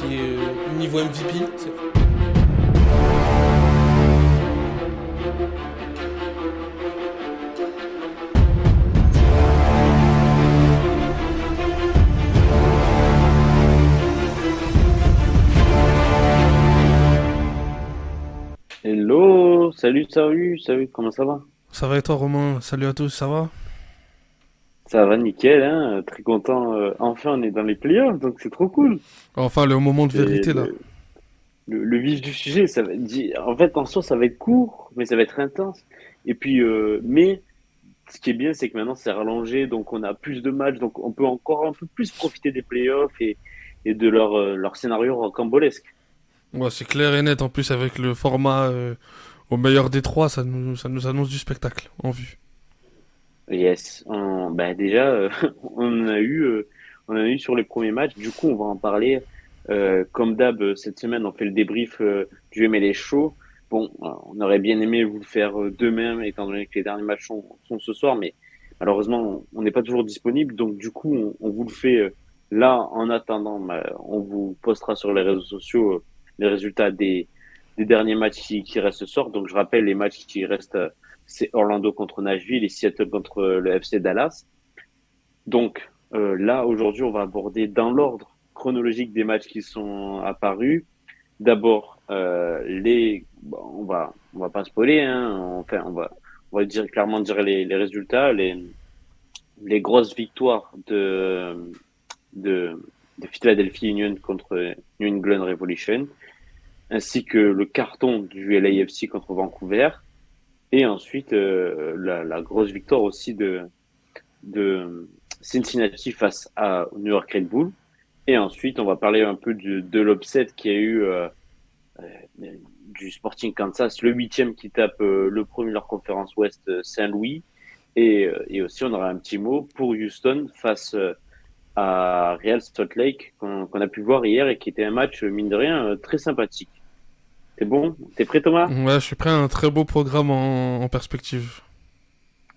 qui est niveau MVP. Hello, salut, comment ça va? Ça va et toi, Romain? Salut à tous, ça va? Ça va nickel, hein? Très content. Enfin, on est dans les playoffs, donc c'est trop cool. Enfin, le moment de C'est vérité là. le vif du sujet. En fait, en soi, ça va être court, mais ça va être intense. Et puis, mais ce qui est bien, c'est que maintenant c'est rallongé, donc on a plus de matchs, donc on peut encore un peu plus profiter des playoffs et de leur scénario rocambolesque. Ouais, c'est clair et net en plus avec le format au meilleur des trois, ça nous annonce du spectacle en vue. Yes, bah déjà, on en a eu, on en a eu sur les premiers matchs. Du coup, on va en parler. Comme d'hab, cette semaine, on fait le débrief du MLS Show. Bon, on aurait bien aimé vous le faire demain, étant donné que les derniers matchs sont ce soir, mais malheureusement, on n'est pas toujours disponible. Donc, du coup, on vous le fait là. En attendant, bah, on vous postera sur les réseaux sociaux les résultats des derniers matchs qui restent ce soir. Donc, je rappelle les matchs qui restent. C'est Orlando contre Nashville et Seattle contre le FC Dallas. Donc là, aujourd'hui, on va aborder dans l'ordre chronologique des matchs qui sont apparus. D'abord, bon, on va pas spoiler, hein, enfin, on va dire clairement dire les résultats, les grosses victoires de, de Philadelphia Union contre New England Revolution, ainsi que le carton du LAFC contre Vancouver, et ensuite la grosse victoire aussi de Cincinnati face à New York Red Bull. Et ensuite, on va parler un peu de l'upset qu'il y a eu du Sporting Kansas, le huitième qui tape le premier de leur conférence Ouest, Saint-Louis. Et aussi, on aura un petit mot pour Houston face à Real Salt Lake qu'on a pu voir hier et qui était un match, mine de rien, très sympathique. T'es bon? T'es prêt, Thomas? Ouais, je suis prêt à un très beau programme en perspective.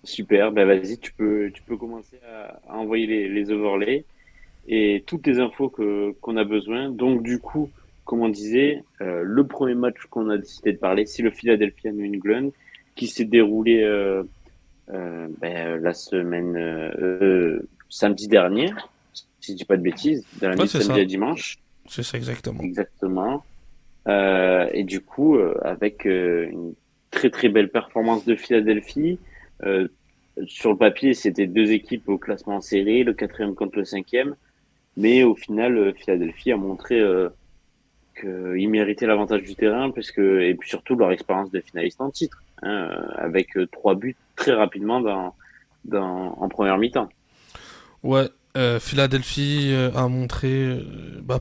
Super, ben vas-y, tu peux commencer à envoyer les overlays et toutes les infos qu'on a besoin. Donc du coup, comme on disait, le premier match qu'on a décidé de parler, c'est le Philadelphia New England qui s'est déroulé la semaine samedi dernier, si je dis pas de bêtises, dans la Ouais, nuit de c'est samedi ça. à dimanche, C'est ça exactement. exactement. Et du coup, avec une très très belle performance de Philadelphie. euh, sur le papier, c'était deux équipes au classement serré, le quatrième contre le cinquième. Mais au final, Philadelphie a montré qu'ils méritaient l'avantage du terrain, et puis surtout leur expérience de finaliste en titre, hein, avec trois buts très rapidement en première mi-temps. Ouais, Philadelphie a montré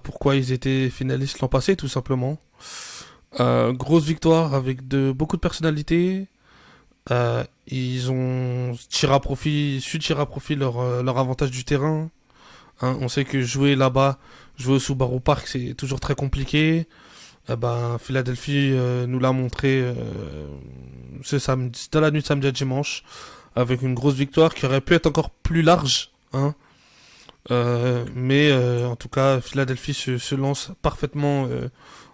pourquoi ils étaient finalistes l'an passé, tout simplement. Grosse victoire avec beaucoup de personnalité. Ils ont su tirer à profit leur avantage du terrain. Hein. On sait que jouer là-bas, jouer au Subaru Park, c'est toujours très compliqué. Philadelphie nous l'a montré dans la nuit de samedi à dimanche, avec une grosse victoire qui aurait pu être encore plus large. Hein. En tout cas, Philadelphie se lance parfaitement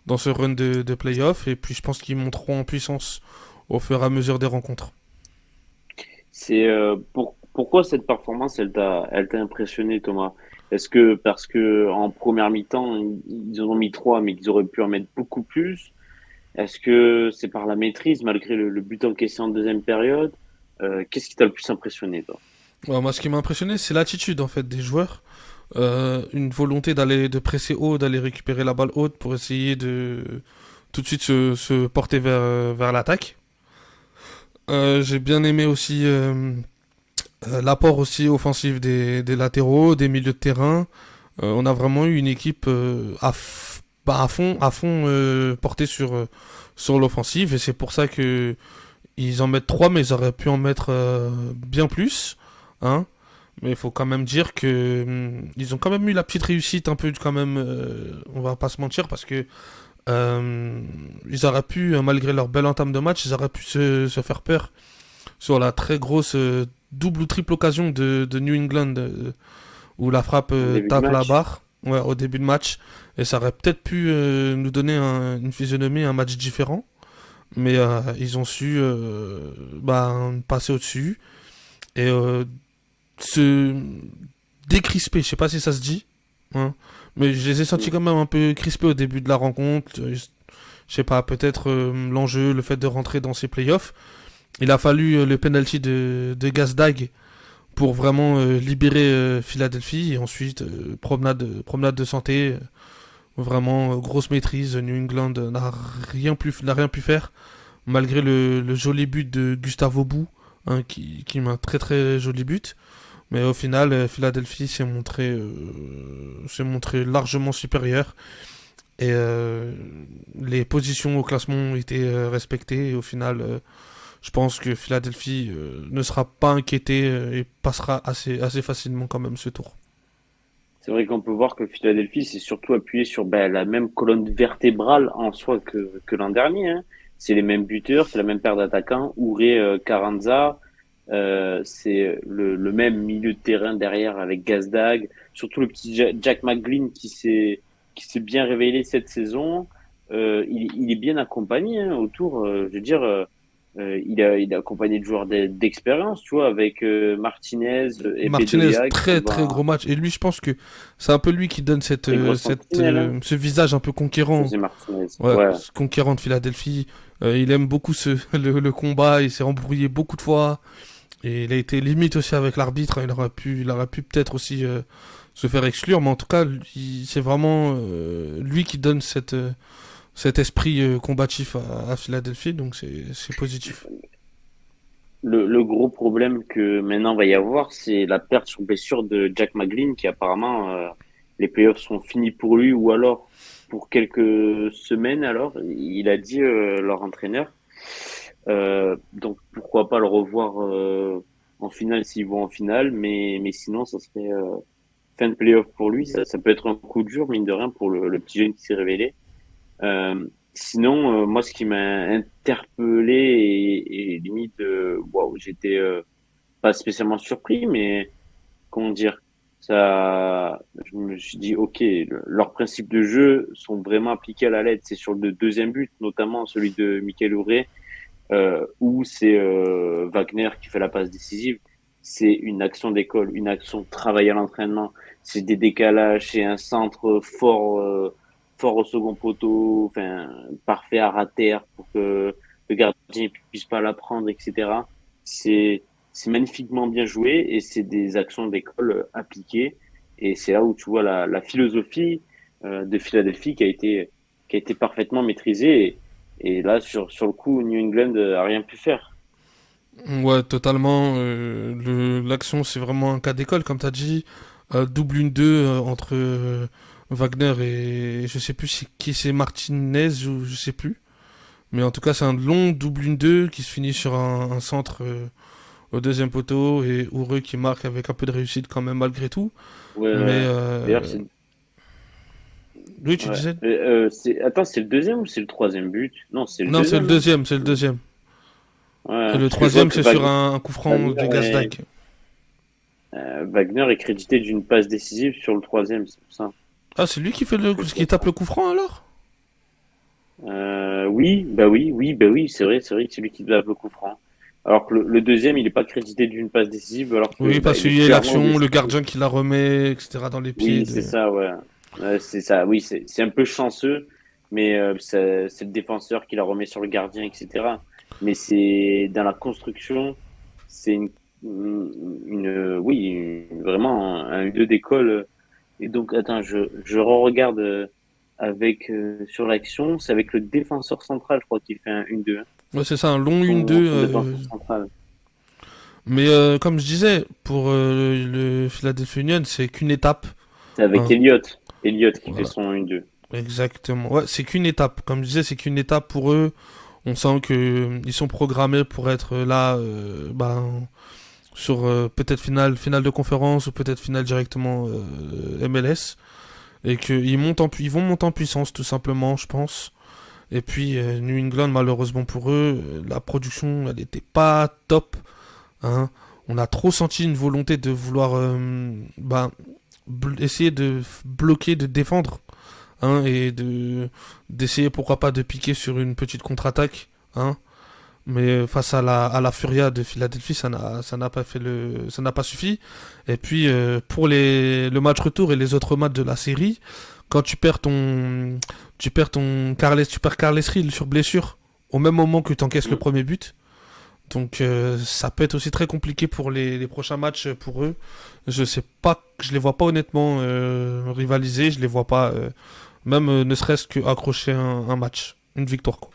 dans ce run de playoff. Et puis je pense qu'ils monteront en puissance au fur et à mesure des rencontres. C'est pourquoi cette performance, elle t'a impressionné, Thomas? Est-ce que parce que en première mi-temps, ils en ont mis trois, mais qu'ils auraient pu en mettre beaucoup plus? Est-ce que c'est par la maîtrise, malgré le but encaissé en deuxième période? Qu'est-ce qui t'a le plus impressionné, toi? Ouais, moi, ce qui m'a impressionné, c'est l'attitude en fait des joueurs. Une volonté de presser haut, d'aller récupérer la balle haute pour essayer de tout de suite se porter vers l'attaque. J'ai bien aimé aussi l'apport aussi offensif des latéraux, des milieux de terrain. On a vraiment eu une équipe à fond portée sur l'offensive et c'est pour ça que ils en mettent 3 mais ils auraient pu en mettre bien plus. Hein. Mais il faut quand même dire que ils ont quand même eu la petite réussite un peu quand même, on va pas se mentir parce que ils auraient pu, malgré leur belle entame de match, ils auraient pu se faire peur sur la très grosse double ou triple occasion de New England où la frappe En début de tape la match? barre. ouais, au début de match. Et ça aurait peut-être pu nous donner une physionomie, un match différent. Mais ils ont su passer au-dessus et se décrisper. Je sais pas si ça se dit, hein, mais je les ai sentis Mm. quand même un peu crispés au début de la rencontre. Je sais pas, peut-être l'enjeu, le fait de rentrer dans ces playoffs. Il a fallu le penalty de Gazdag pour vraiment libérer Philadelphie et ensuite promenade de santé. Vraiment grosse maîtrise. New England n'a rien pu faire malgré le joli but de Gustavo Bou, hein, qui met un très très joli but. Mais au final, Philadelphie s'est montré largement supérieur. Et les positions au classement ont été respectées. Et au final, je pense que Philadelphie ne sera pas inquiété et passera assez facilement quand même ce tour. C'est vrai qu'on peut voir que Philadelphie s'est surtout appuyé sur la même colonne vertébrale en soi que l'an dernier, hein. C'est les mêmes buteurs, c'est la même paire d'attaquants, Ouré, Carranza, c'est le même milieu de terrain derrière avec Gazdag, surtout le petit Jack McGlynn qui s'est bien révélé cette saison. Il est bien accompagné, hein, autour. Je veux dire, il est accompagné de joueurs d'expérience, tu vois, avec Martinez et Martinez, Bedoya qui très très va gros match. Et lui, je pense que c'est un peu lui qui donne très grosse sentinelle, hein. ce visage un peu conquérant. José Martinez. Ouais, Ouais, conquérant de Philadelphie. Il aime beaucoup le combat, il s'est embrouillé beaucoup de fois. Et il a été limite aussi avec l'arbitre, hein. Il aurait pu peut-être aussi se faire exclure, mais en tout cas, c'est vraiment lui qui donne cet esprit combatif à Philadelphie, donc c'est positif. le gros problème que maintenant va y avoir, c'est la perte sur blessure de Jack McGlynn, qui apparemment, les playoffs sont finis pour lui, ou alors pour quelques semaines, alors, il a dit, leur entraîneur. Donc pourquoi pas le revoir en finale s'ils vont en finale, mais sinon, ça serait fin de playoff pour lui. Ça peut être un coup dur, mine de rien, pour le petit jeune qui s'est révélé. Sinon, moi, ce qui m'a interpellé et limite, waouh, j'étais pas spécialement surpris, mais comment dire, ça, je me suis dit, ok, leurs principes de jeu sont vraiment appliqués à la lettre. C'est sur le deuxième but, notamment celui de Mikel Ouré, où c'est Wagner qui fait la passe décisive. C'est une action d'école, une action travaillée à l'entraînement. C'est des décalages, c'est un centre fort au second poteau, enfin parfait à rater pour que le gardien puisse pas la prendre, etc. C'est magnifiquement bien joué et c'est des actions d'école appliquées. Et c'est là où tu vois la philosophie de Philadelphie qui a été parfaitement maîtrisée. Et là, sur le coup, New England a rien pu faire. Ouais, totalement. L'action, c'est vraiment un cas d'école, comme tu as dit. Double 1-2 entre Wagner et je sais plus qui c'est Martinez ou je sais plus. Mais en tout cas, c'est un long double 1-2 qui se finit sur un centre au deuxième poteau et Heureux qui marque avec un peu de réussite quand même malgré tout. Ouais, Mais d'ailleurs, c'est oui, tu ouais. disais? Attends, c'est le deuxième ou c'est le troisième but? Non, c'est le Non, c'est le deuxième, hein. deuxième, c'est le deuxième. Et Ouais, le parce que je vois troisième, que c'est sur un coup franc Wagner de est, Gazdag. Wagner est crédité d'une passe décisive sur le troisième, c'est pour ça. Ah, c'est lui qui fait Que je qui tape le confonds. coup franc alors? Oui, c'est vrai que c'est lui qui doit le coup franc. Alors que le deuxième, il est pas crédité d'une passe décisive, alors que Oui, parce il qu'il est y a clairement l'action, le décisif. gardien qui la remet, etc. dans les pieds Oui, de. c'est ça, ouais. Ouais, c'est ça, oui, c'est un peu chanceux, mais c'est le défenseur qui la remet sur le gardien, etc. Mais c'est dans la construction, c'est oui, vraiment un U2 d'école. Et donc, attends, je re-regarde avec sur l'action, c'est avec le défenseur central, je crois, qui fait un 1-2, hein. Ouais, c'est ça, un long Son, 1-2. son défenseur central. Mais comme je disais, pour le Philadelphia Union, c'est qu'une étape, C'est avec hein. Elliott. Elliott qui fait Voilà, son 1-2. exactement. Ouais, c'est qu'une étape. Comme je disais, c'est qu'une étape pour eux. On sent que ils sont programmés pour être là, sur peut-être finale de conférence ou peut-être finale directement MLS. Et ils vont monter en puissance tout simplement, je pense. Et puis New England, malheureusement pour eux, la production, elle n'était pas top, hein. On a trop senti une volonté de vouloir essayer de bloquer, de défendre, hein, et d'essayer pourquoi pas de piquer sur une petite contre-attaque, hein. Mais face à la Furia de Philadelphie, ça n'a pas ça n'a pas suffi. Et puis pour le match retour et les autres matchs de la série, quand tu perds Carles Hill sur blessure au même moment que tu encaisses le Mm. premier but. Donc ça peut être aussi très compliqué pour les prochains matchs pour eux. Je sais pas, je les vois pas honnêtement rivaliser, je les vois pas même ne serait-ce que accrocher un match, une victoire quoi.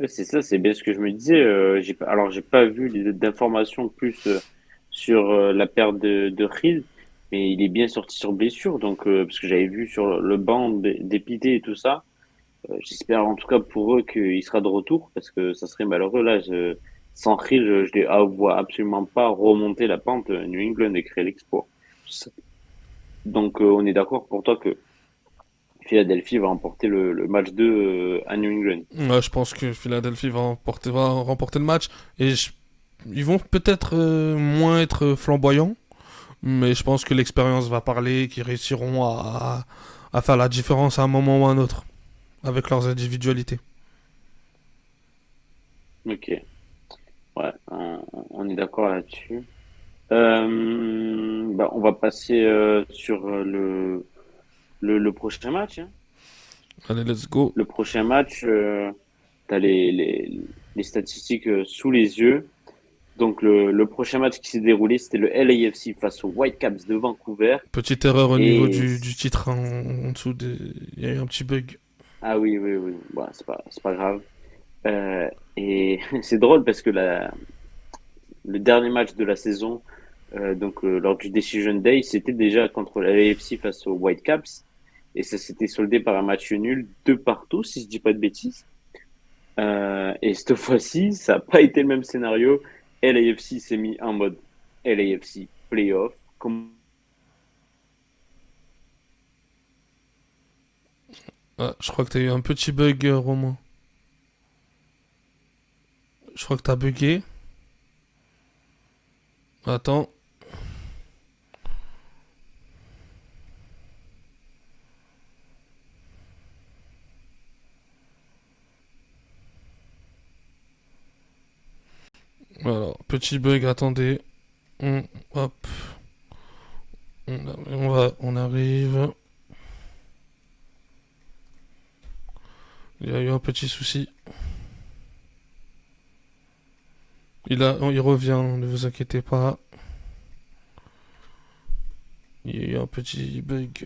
Ouais, c'est ça, c'est bien ce que je me disais. Alors, j'ai pas vu d'informations plus sur la perte de Hill, mais il est bien sorti sur blessure. Donc, parce que j'avais vu sur le banc d'Épité et tout ça. J'espère en tout cas pour eux qu'il sera de retour, parce que ça serait malheureux. Là, sans Hill, je les vois absolument pas remonter la pente New England et créer l'exploit. Donc, on est d'accord pour toi que Philadelphie va remporter le match 2 à New England. Ouais, je pense que Philadelphie va remporter le match et ils vont peut-être moins être flamboyants, mais je pense que l'expérience va parler, qu'ils réussiront à faire la différence à un moment ou à un autre avec leurs individualités. Ok, ouais, on est d'accord là-dessus. Bah, on va passer sur le prochain match, hein. Allez, let's go. Le prochain match, tu as les statistiques sous les yeux. Donc, le prochain match qui s'est déroulé, c'était le LAFC face aux Whitecaps de Vancouver. Petite erreur au niveau Et, du titre en dessous. Il y a eu un petit bug. ah oui, oui, oui, bon, c'est pas grave. Euh, et c'est drôle parce que le dernier match de la saison, lors du Decision Day, c'était déjà contre la AFC face aux Whitecaps. Et ça s'était soldé par un match nul, 2-2, si je dis pas de bêtises. Et cette fois-ci, ça n'a pas été le même scénario. LAFC s'est mis en mode LAFC playoff. Ah, je crois que t'as eu un petit bug, Romain. Je crois que t'as bugué. Attends. Alors, petit bug, attendez. Hop. On arrive. Il y a eu un petit souci. Il revient, ne vous inquiétez pas. Il y a eu un petit bug.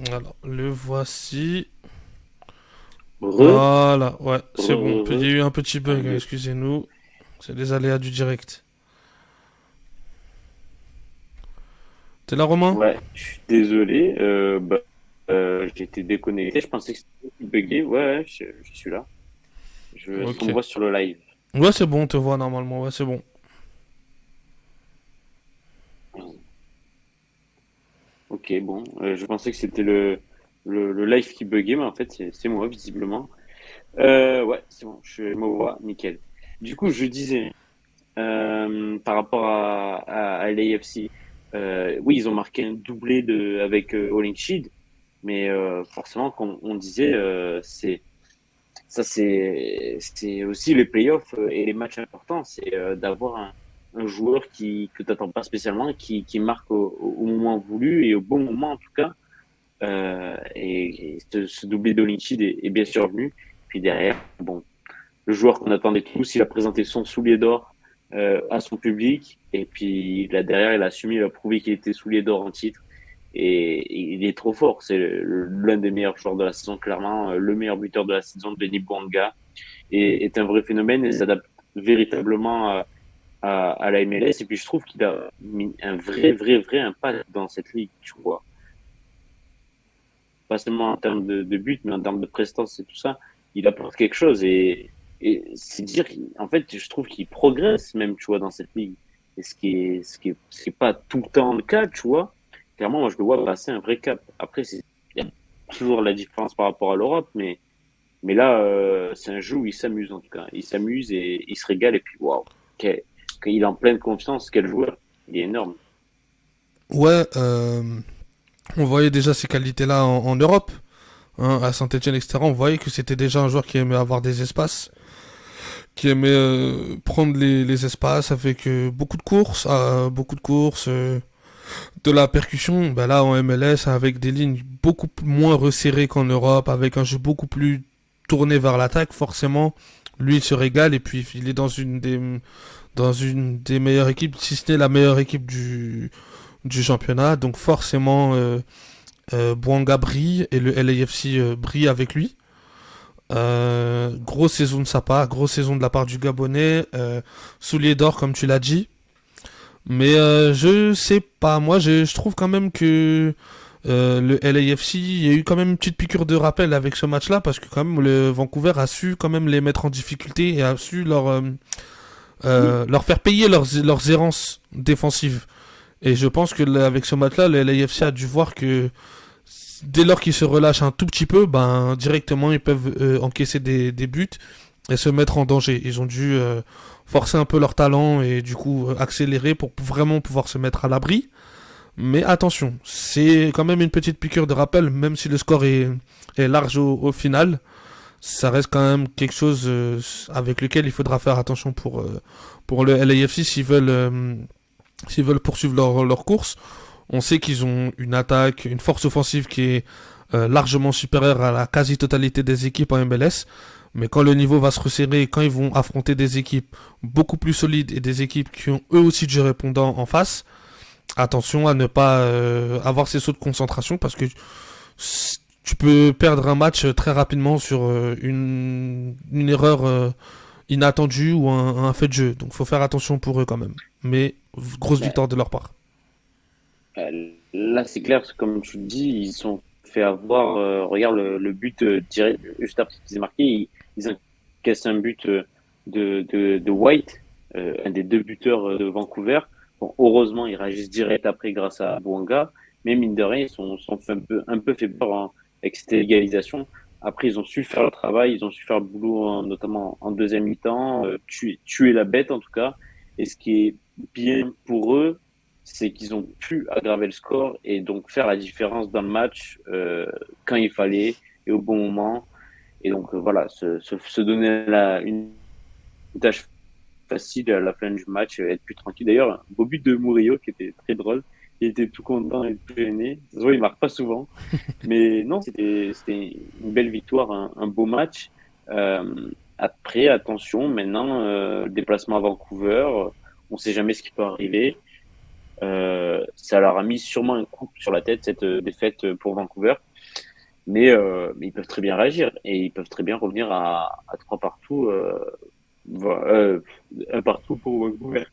Alors, le voici. Re, Voilà, ouais, re, c'est bon. re, Il y re. a eu un petit Ah, bug, hein, yes. excusez-nous. C'est les aléas du direct. T'es là, Romain? Ouais, je suis désolé. J'ai été déconnecté. Je pensais que c'était bugué. Ouais, ouais, je suis là. On me Ok. voit sur le live. Ouais, c'est bon, on te voit normalement, ouais, c'est bon. Ok, bon. Je pensais que c'était le live qui buguait, mais en fait, c'est moi, visiblement. Ouais, c'est bon. Je me vois. Nickel. Du coup, je disais, par rapport à l'AFC, oui, ils ont marqué un doublé avec All Sheed, mais forcément, comme on disait, c'est aussi les playoffs et les matchs importants, c'est d'avoir un joueur que tu n'attends pas spécialement, qui marque au moment voulu et au bon moment en tout cas. Et ce doublé d'All est bien sûr venu. Puis derrière, bon, le joueur qu'on attendait tous, il a présenté son soulier d'or à son public. Et puis là derrière, il a assumé, il a prouvé qu'il était soulier d'or en titre. Et il est trop fort. C'est l'un des meilleurs joueurs de la saison, clairement. Le meilleur buteur de la saison, Benny Bouanga, est un vrai phénomène et s'adapte véritablement à la MLS. Et puis je trouve qu'il a mis un vrai impact dans cette ligue, tu vois. Pas seulement en termes de but, mais en termes de prestance et tout ça. Il apporte quelque chose et c'est dire, en fait, je trouve qu'il progresse même, tu vois, dans cette ligue. Et ce qui est pas tout le temps le cas, tu vois. Clairement, moi, je le vois passer un vrai cap. Après, il y a toujours la différence par rapport à l'Europe, mais Mais là, c'est un jeu où il s'amuse en tout cas. Il s'amuse et il se régale. Et puis, waouh, il est en pleine confiance. Quel joueur. Il est énorme. Ouais, on voyait déjà ces qualités-là en Europe, hein, à Saint-Etienne, etc. On voyait que c'était déjà un joueur qui aimait avoir des espaces, qui aimait prendre les espaces avec beaucoup de courses, de la percussion. Bah là, en MLS, avec des lignes beaucoup moins resserrées qu'en Europe, avec un jeu beaucoup plus tourné vers l'attaque, forcément, lui, il se régale et puis il est dans une des meilleures équipes, si ce n'est la meilleure équipe du championnat. Donc forcément, Bouanga brille et le LAFC brille avec lui. Grosse saison de sa part, grosse saison de la part du Gabonais. Soulier d'or, comme tu l'as dit. Mais je sais pas, moi je trouve quand même que le LAFC, il y a eu quand même une petite piqûre de rappel avec ce match-là, parce que quand même le Vancouver a su quand même les mettre en difficulté et a su Oui, leur faire payer leurs errances défensives. Et je pense que avec ce match-là, le LAFC a dû voir que dès lors qu'ils se relâchent un tout petit peu, ben directement ils peuvent encaisser des buts et se mettre en danger. Ils ont dû forcer un peu leur talent et du coup accélérer pour vraiment pouvoir se mettre à l'abri. Mais attention, c'est quand même une petite piqûre de rappel, même si le score est large au final. Ça reste quand même quelque chose avec lequel il faudra faire attention pour le LAFC s'ils veulent poursuivre leur course. On sait qu'ils ont une attaque, une force offensive qui est largement supérieure à la quasi-totalité des équipes en MLS. Mais quand le niveau va se resserrer, quand ils vont affronter des équipes beaucoup plus solides et des équipes qui ont eux aussi du répondant en face, attention à ne pas avoir ces sauts de concentration parce que tu peux perdre un match très rapidement sur une erreur inattendue ou un fait de jeu. Donc faut faire attention pour eux quand même. Mais grosse mais victoire de leur part. là, c'est clair, comme tu le dis, ils sont fait avoir. Regarde le but direct, juste après qu'ils aient marqué, ils encaissent un but de White, un des deux buteurs de Vancouver. Bon, heureusement, ils réagissent direct après grâce à Bouanga, mais mine de rien, sont fait un peu fait peur hein, avec cette égalisation. Après, ils ont su faire le travail, ils ont su faire le boulot, notamment en deuxième mi-temps, tuer la bête en tout cas. Et ce qui est bien pour eux, c'est qu'ils ont pu aggraver le score et donc faire la différence dans le match quand il fallait et au bon moment. Et donc voilà, se donner une tâche facile à la fin du match, être plus tranquille. D'ailleurs, un beau but de Murillo qui était très drôle. Il était tout content et tout gêné. Ça se voit, il marque pas souvent. Mais non, c'était une belle victoire, un beau match. Après, attention, maintenant, le déplacement à Vancouver, on ne sait jamais ce qui peut arriver. Ça leur a mis sûrement un coup sur la tête, cette défaite pour Vancouver. Mais ils peuvent très bien réagir et ils peuvent très bien revenir à trois partout, un partout pour Vancouver.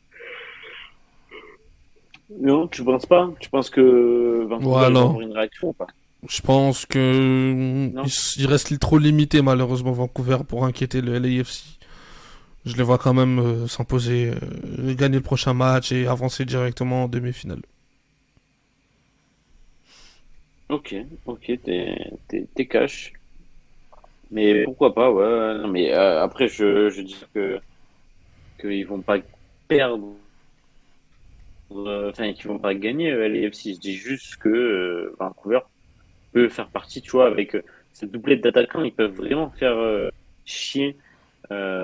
Non, tu penses pas? Tu penses que Vancouver, Ouais, ils vont non. avoir une réaction ou pas? Je pense que Non? il reste trop limité malheureusement Vancouver pour inquiéter le LAFC. Je les vois quand même s'imposer, gagner le prochain match et avancer directement en demi-finale. Ok, ok, t'es cash. Mais pourquoi pas, ouais. Non, mais après, je dis que qu'ils vont pas perdre, enfin, qu'ils vont pas gagner les FC. Je dis juste que Vancouver peut faire partie, tu vois, avec cette doublette d'attaquants, ils peuvent vraiment faire chier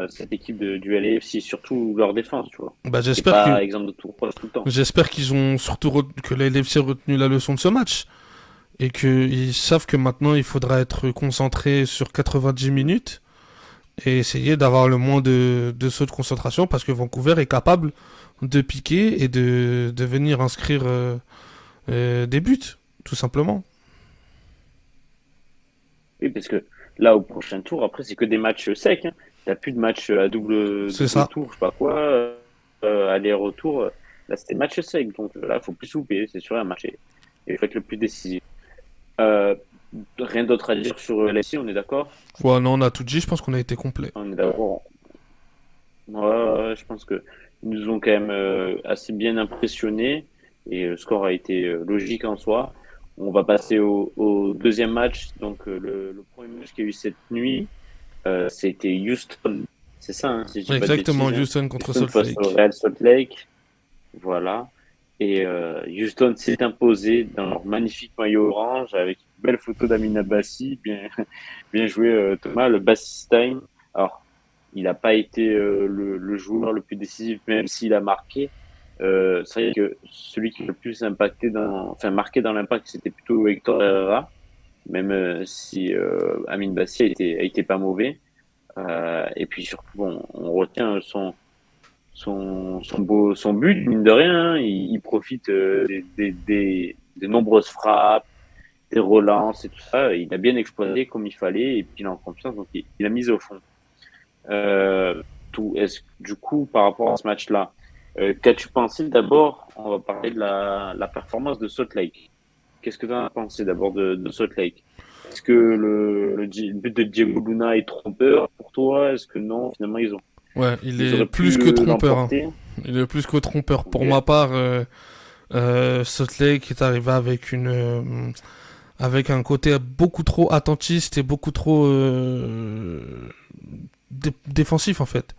cette équipe du LAFC, surtout leur défense, tu vois, Bah, qui est pas exemple de tout reproche tout le temps. j'espère qu'ils ont surtout que le LAFC a retenu la leçon de ce match et qu'ils savent que maintenant il faudra être concentré sur 90 minutes et essayer d'avoir le moins de sauts de concentration parce que Vancouver est capable de piquer et de venir inscrire des buts, tout simplement. Oui, parce que là, au prochain tour, après, c'est que des matchs secs. Hein. T'as plus de matchs à C'est double ça. tour, je sais pas quoi, aller-retour. Là, c'était match sec. Donc là, il faut plus souper, c'est sûr, un match. Et il faut être le plus décisif. Euh, Rien d'autre à dire sur LSI, on est d'accord? Ouais, non, on a tout dit, je pense qu'on a été complet. On est d'accord. Ouais, ouais, je pense que ils nous ont quand même assez bien impressionnés et le score a été logique en soi. On va passer au deuxième match, donc le premier match qu'il y a eu cette nuit. C'était Houston. C'est ça, hein, si je dis pas de Exactement, bêtises, hein. Houston contre Houston Salt face au Lake. Real Salt Lake. Voilà. Et Houston s'est imposé dans leur magnifique maillot orange avec une belle photo d'Amina Bassi. Bien, bien joué, Thomas, le Bassi Time. Alors, il n'a pas été le joueur le plus décisif, même s'il a marqué. C'est vrai que celui qui a le plus marqué dans l'impact, c'était plutôt Hector Herrera, même si Amine Bassi a été pas mauvais. Et puis surtout, bon, on retient son but, mine de rien, hein. Il profite des nombreuses frappes, des relances et tout ça. Il a bien exploité comme il fallait et puis il est en confiance, donc il a mis au fond. Euh, du coup, par rapport à ce match-là, qu'as-tu pensé d'abord? On va parler de la performance de Salt Lake. Qu'est-ce que tu en as pensé d'abord de Salt Lake? Est-ce que le but de Diego Luna est trompeur pour toi? Est-ce que non? Finalement, Ouais, il ils est auraient plus pu que trompeur, hein. l'emporter. Il est plus que trompeur. Ok. Pour ma part, Salt Lake est arrivé avec un côté beaucoup trop attentiste et beaucoup trop défensif en fait.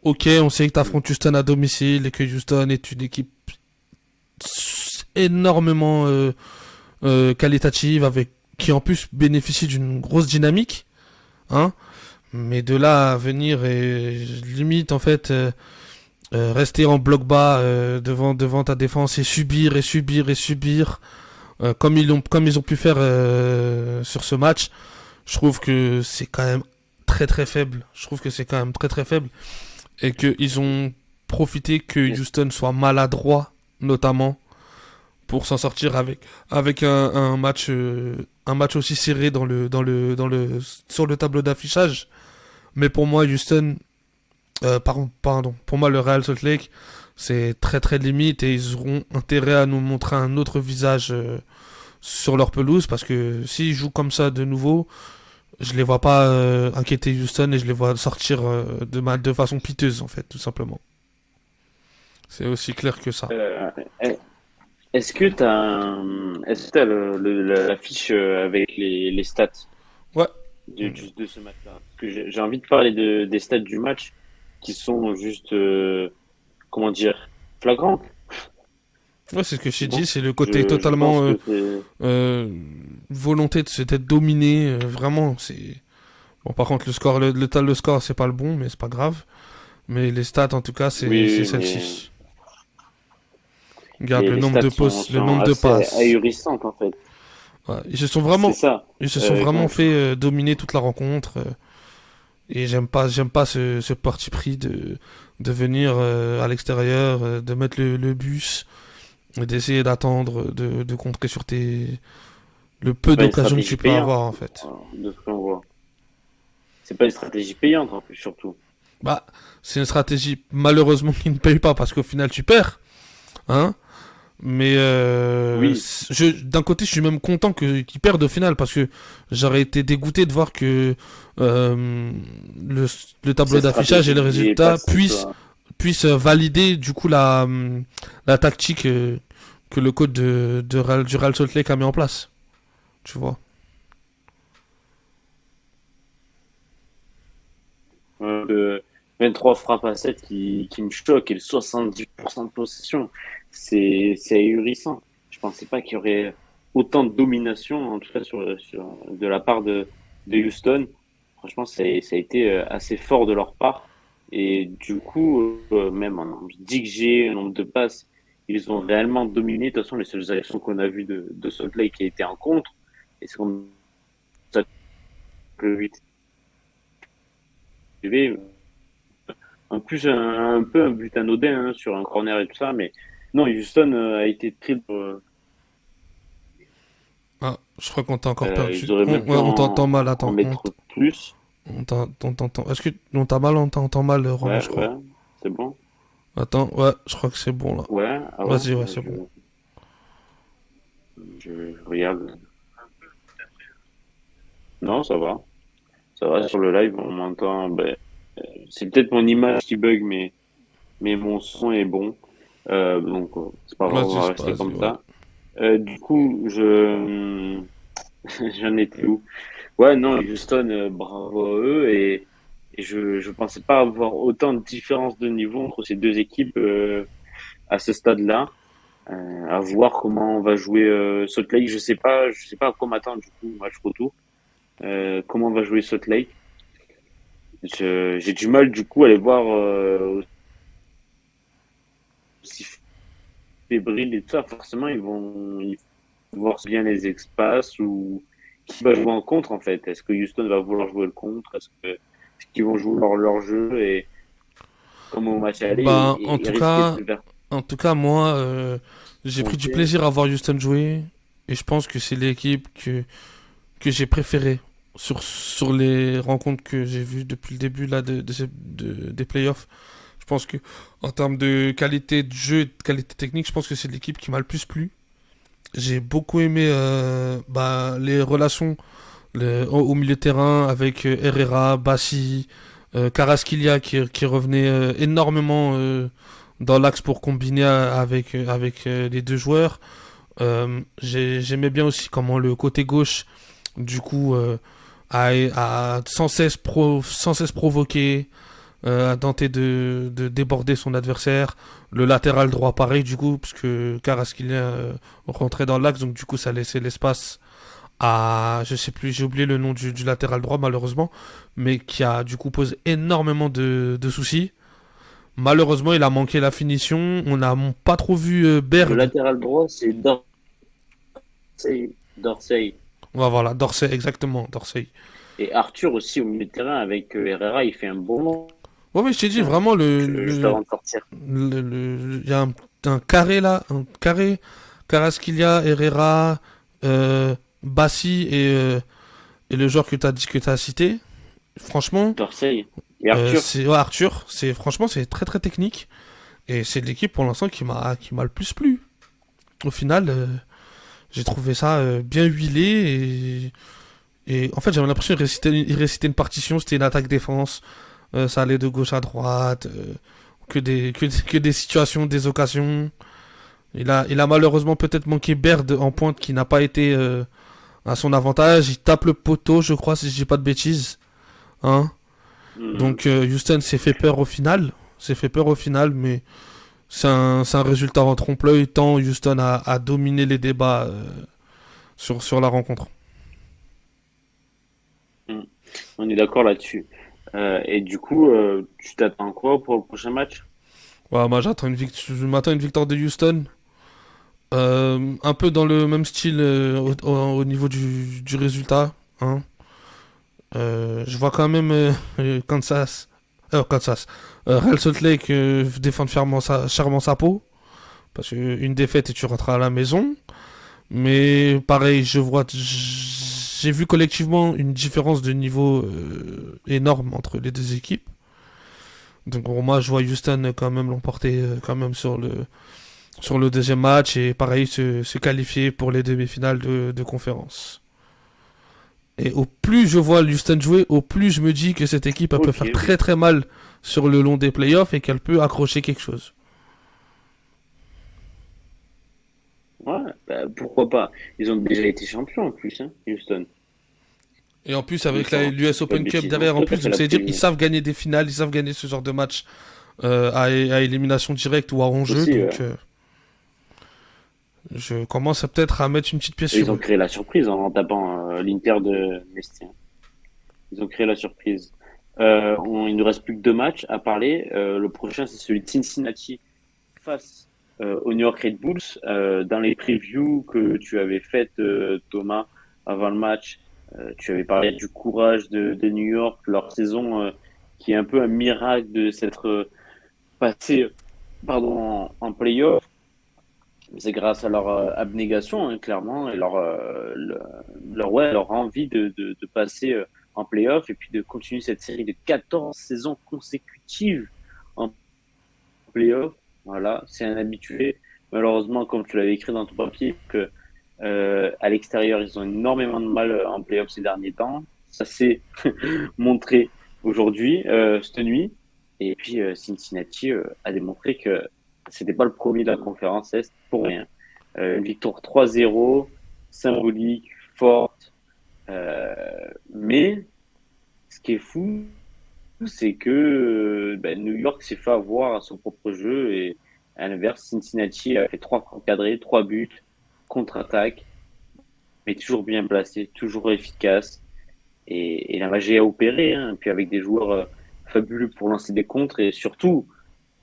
Ok, on sait que tu affrontes Houston à domicile et que Houston est une équipe énormément qualitative avec qui en plus bénéficie d'une grosse dynamique, hein. Mais de là à venir et limite en fait rester en bloc bas devant ta défense et subir et subir et subir comme ils ont pu faire sur ce match, je trouve que c'est quand même très très faible. Je trouve que c'est quand même très très faible et que ils ont profité que Houston soit maladroit notamment pour s'en sortir avec un match aussi serré sur le tableau d'affichage. Mais pour moi Houston pardon, pour moi le Real Salt Lake c'est très très limite et ils auront intérêt à nous montrer un autre visage sur leur pelouse parce que s'ils jouent comme ça de nouveau, je les vois pas inquiéter Houston et je les vois sortir de façon piteuse en fait, tout simplement. C'est aussi clair que ça. Euh, est-ce que t'as la fiche avec les stats Ouais, de ce match-là? Parce que j'ai envie de parler des stats du match qui sont juste, comment dire, flagrantes. ouais, c'est ce que je t'ai dit, Non? c'est le côté Je pense totalement que c'est. euh, volonté de d'être dominé, vraiment. C'est bon. Par contre, le score, c'est pas le bon, mais c'est pas grave. Mais les stats, en tout cas, c'est Oui, oui, mais celle-ci. Regarde les stats le sont nombre de assez passes. ahurissantes, en fait. Ouais, C'est ça. ils se sont vraiment Comment fait dominer toute la rencontre. Et j'aime pas ce parti pris de venir à l'extérieur, de mettre le bus, et d'essayer d'attendre, de contrer sur le peu c'est pas une d'occasions que stratégie tu peux payante, avoir en fait. de ce qu'on voit. C'est pas une stratégie payante, en plus, surtout. Bah, c'est une stratégie malheureusement qui ne paye pas parce qu'au final tu perds, hein. Mais Oui, d'un côté, je suis même content qu'ils perdent au final parce que j'aurais été dégoûté de voir que euh, le, le tableau cette d'affichage et les stratégie est résultats passée, quoi. puissent valider du coup la tactique que le coach du Real Salt Lake a mis en place. Tu vois. 23 frappes à 7 qui me choquent et le 70% de possession. C'est ahurissant. Je pensais pas qu'il y aurait autant de domination, en tout cas de la part de Houston. Franchement, ça a été assez fort de leur part. Et du coup, même en nombre d'XG, en nombre de passes, ils ont réellement dominé. De toute façon, les seules actions qu'on a vues de Salt Lake qui a été en contre, et c'est comme ça que le 8 en plus, un peu un but anodin hein, sur un corner et tout ça, mais non, Houston a été très. Ah, je crois qu'on t'a encore Ils perdu. auraient même pu Ouais, on t'entend mal. en Attends, mettre plus. on t'entend. Est-ce que on t'a mal? On t'entend mal, Romain, Ouais, je crois. ouais, c'est bon. Attends, ouais, je crois que c'est bon là. Ouais, ah ouais, Vas-y, ouais, c'est bon. je regarde. Non, ça va. Ça va, sur le live, on m'entend. Ben, c'est peut-être mon image qui bug, mais mon son est bon. Donc, c'est pas grave, on Vas-y, va c'est pas, rester vas-y, comme ouais. ça. Du coup, j'en étais où? Ouais, non, Houston, bravo à eux. Et je pensais pas avoir autant de différence de niveau entre ces deux équipes à ce stade-là. À voir comment on va jouer Salt Lake. Je sais pas à quoi m'attendre du coup, match retour. Comment on va jouer Salt Lake. J'ai du mal du coup à les voir aussi fébriles et tout ça. Forcément, ils vont voir bien les espaces ou qui va jouer en contre en fait. Est-ce que Houston va vouloir jouer le contre? Est-ce qu'ils vont jouer leur jeu et comme au match aller, Bah, ils risquaient de se faire en tout cas, moi, j'ai pris du compter. plaisir à voir Houston jouer. Et je pense que c'est l'équipe que j'ai préférée sur les rencontres que j'ai vues depuis le début là, des playoffs. Je pense que en termes de qualité de jeu et de qualité technique, je pense que c'est l'équipe qui m'a le plus plu. J'ai beaucoup aimé les relations au milieu de terrain avec Herrera, Bassi, Carrasquilla qui revenait énormément dans l'axe pour combiner avec les deux joueurs. J'aimais bien aussi comment le côté gauche, du coup, a sans cesse provoqué, a tenté de déborder son adversaire. Le latéral droit, pareil, du coup, parce que Carrasquilla rentrait dans l'axe, donc du coup, ça laissait l'espace à, je sais plus, j'ai oublié le nom du latéral droit, malheureusement, mais qui a du coup posé énormément de soucis. Malheureusement, il a manqué la finition. On n'a pas trop vu Le Berg. latéral droit, c'est Dorsey. Dorsey. Voilà, Dorsey, exactement, Dorsey. Et Arthur aussi au milieu de terrain avec Herrera, il fait un bon Ouais, mais je t'ai dit, match hein, vraiment, juste avant de sortir. il y a un carré là, un carré. Carrasquilla, Herrera, Bassi et le joueur que t'as dit que t'as cité. Franchement, Dorsey et Arthur. c'est ouais, Arthur. Franchement, c'est très très technique et c'est l'équipe pour l'instant qui m'a le plus plu. Au final, j'ai trouvé ça bien huilé et en fait j'avais l'impression qu'il récitait une partition. C'était une attaque-défense. Ça allait de gauche à droite. Que des situations, des occasions. Il a malheureusement peut-être manqué Baird en pointe qui n'a pas été à son avantage. Il tape le poteau, je crois, si je dis pas de bêtises. Hein. Mhm. Donc Houston s'est fait peur au final. S'est fait peur au final, mais c'est un résultat en trompe-l'œil tant Houston a dominé les débats sur la rencontre. Mhm. On est d'accord là-dessus. Et du coup, tu t'attends à quoi pour le prochain match? Ouais, moi je m'attends à une victoire de Houston. Un peu dans le même style au niveau du résultat. Hein. Je vois quand même Kansas, Real Salt Lake défendre chèrement sa peau. Parce qu'une défaite et tu rentreras à la maison. Mais pareil, j'ai vu collectivement une différence de niveau énorme entre les deux équipes. Donc pour moi, je vois Houston quand même l'emporter quand même sur le deuxième match et pareil se qualifier pour les demi-finales de conférence. Et au plus je vois Houston jouer, au plus je me dis que cette équipe elle peut Ok, faire très très mal sur le long des playoffs et qu'elle peut accrocher quelque chose. ouais, bah, pourquoi pas? Ils ont déjà été champions en plus, hein, Houston. Et en plus Il me avec semble, si je l'US dis pas de Open Cup bêtises. Donc derrière en toi, t'as plus, fait donc la ça veut dire qu'ils prévue savent gagner des finales, ils savent gagner ce genre de match à élimination directe ou à enjeu. aussi. Donc je commence à peut-être à mettre une petite pièce Ils sur ont eux. créé la surprise en tapant l'Inter de Messi. Ils ont créé la surprise. Il ne reste plus que deux matchs à parler. Le prochain, c'est celui de Cincinnati face aux New York Red Bulls. Dans les previews que tu avais faites, Thomas, avant le match, tu avais parlé du courage de New York, leur saison qui est un peu un miracle de s'être passé pardon, en playoff. C'est grâce à leur abnégation, hein, clairement, et leur envie de passer en playoff et puis de continuer cette série de 14 saisons consécutives en playoff. Voilà, c'est un habitué. Malheureusement, comme tu l'avais écrit dans ton papier, que à l'extérieur, ils ont énormément de mal en playoff ces derniers temps. Ça s'est montré aujourd'hui, cette nuit. Et puis Cincinnati a démontré que c'était pas le premier de la conférence Est pour rien. Une victoire 3-0, symbolique, forte. Euh, mais ce qui est fou, c'est que New York s'est fait avoir à son propre jeu et à l'inverse, Cincinnati a fait trois frappes cadrées, trois buts, contre-attaque, mais toujours bien placé, toujours efficace. Et la magie a opéré, hein, puis avec des joueurs fabuleux pour lancer des contres et surtout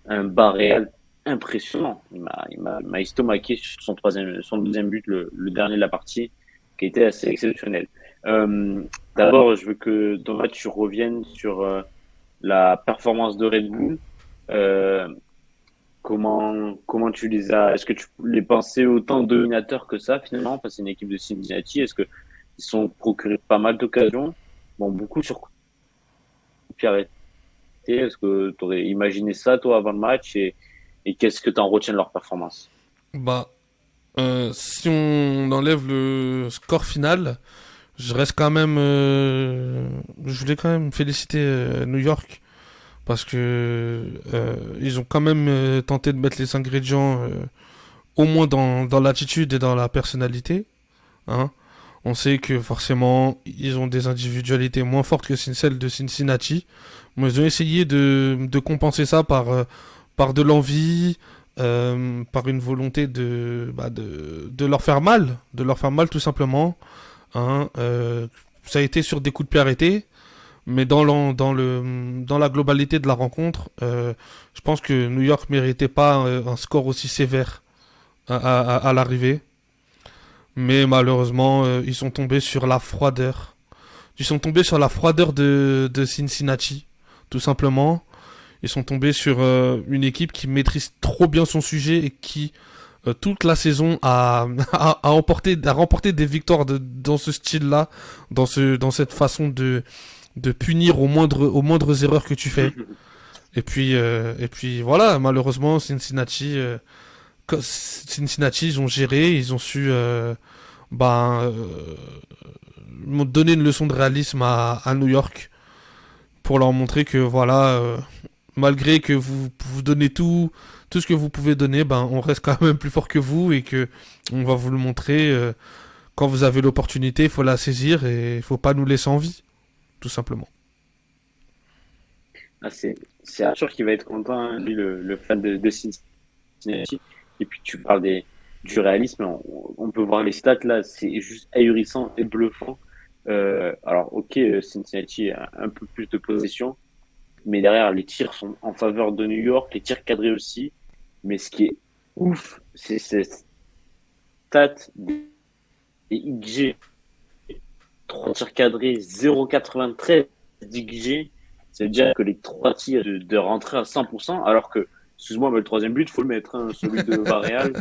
un bas réel impressionnant. Il m'a estomaqué sur son deuxième but, le dernier de la partie, qui était assez exceptionnel. Euh, D'abord, je veux que Thomas, tu reviennes sur la performance de Red Bull. Euh, comment tu les as, est-ce que tu les pensais autant dominateurs que ça finalement, parce que c'est une équipe de Cincinnati, est-ce que ils sont procurés pas mal d'occasions, bon, beaucoup sur coup de pied arrêté, est-ce que tu aurais imaginé ça toi avant le match et qu'est-ce que tu en retiens de leur performance? Bah, si on enlève le score final, je reste quand même. Je voulais quand même féliciter New York parce que ils ont quand même tenté de mettre les ingrédients au moins dans l'attitude et dans la personnalité. Hein. On sait que forcément ils ont des individualités moins fortes que celles de Cincinnati, mais ils ont essayé de compenser ça par de l'envie, par une volonté de leur faire mal, tout simplement. Hein. Ça a été sur des coups de pied arrêtés, mais dans la globalité de la rencontre, je pense que New York méritait pas un score aussi sévère à l'arrivée. Mais malheureusement, ils sont tombés sur la froideur. Ils sont tombés sur la froideur de Cincinnati, tout simplement. Ils sont tombés sur une équipe qui maîtrise trop bien son sujet et qui, toute la saison, a remporté des victoires dans ce style-là, dans cette façon de punir aux moindres erreurs que tu fais. Et puis voilà, malheureusement, Cincinnati, ils ont géré, ils ont su ben, donner une leçon de réalisme à New York pour leur montrer que voilà, malgré que vous donnez tout ce que vous pouvez donner, ben on reste quand même plus fort que vous et que on va vous le montrer quand vous avez l'opportunité, il faut la saisir et il faut pas nous laisser en vie, tout simplement. Ah, c'est Arthur qui va être content, hein, lui, le fan de Cincinnati. Et puis tu parles du réalisme, on peut voir les stats là, c'est juste ahurissant et bluffant. Alors ok, Cincinnati a un peu plus de possession, mais derrière les tirs sont en faveur de New York, les tirs cadrés aussi. Mais ce qui est ouf, c'est ces stats des XG. 3 tirs cadrés, 0,93 d'XG. Ça veut dire que les 3 tirs de rentrer à 100%, alors que, excuse-moi, mais le troisième but, faut le mettre, hein, celui de Varreal,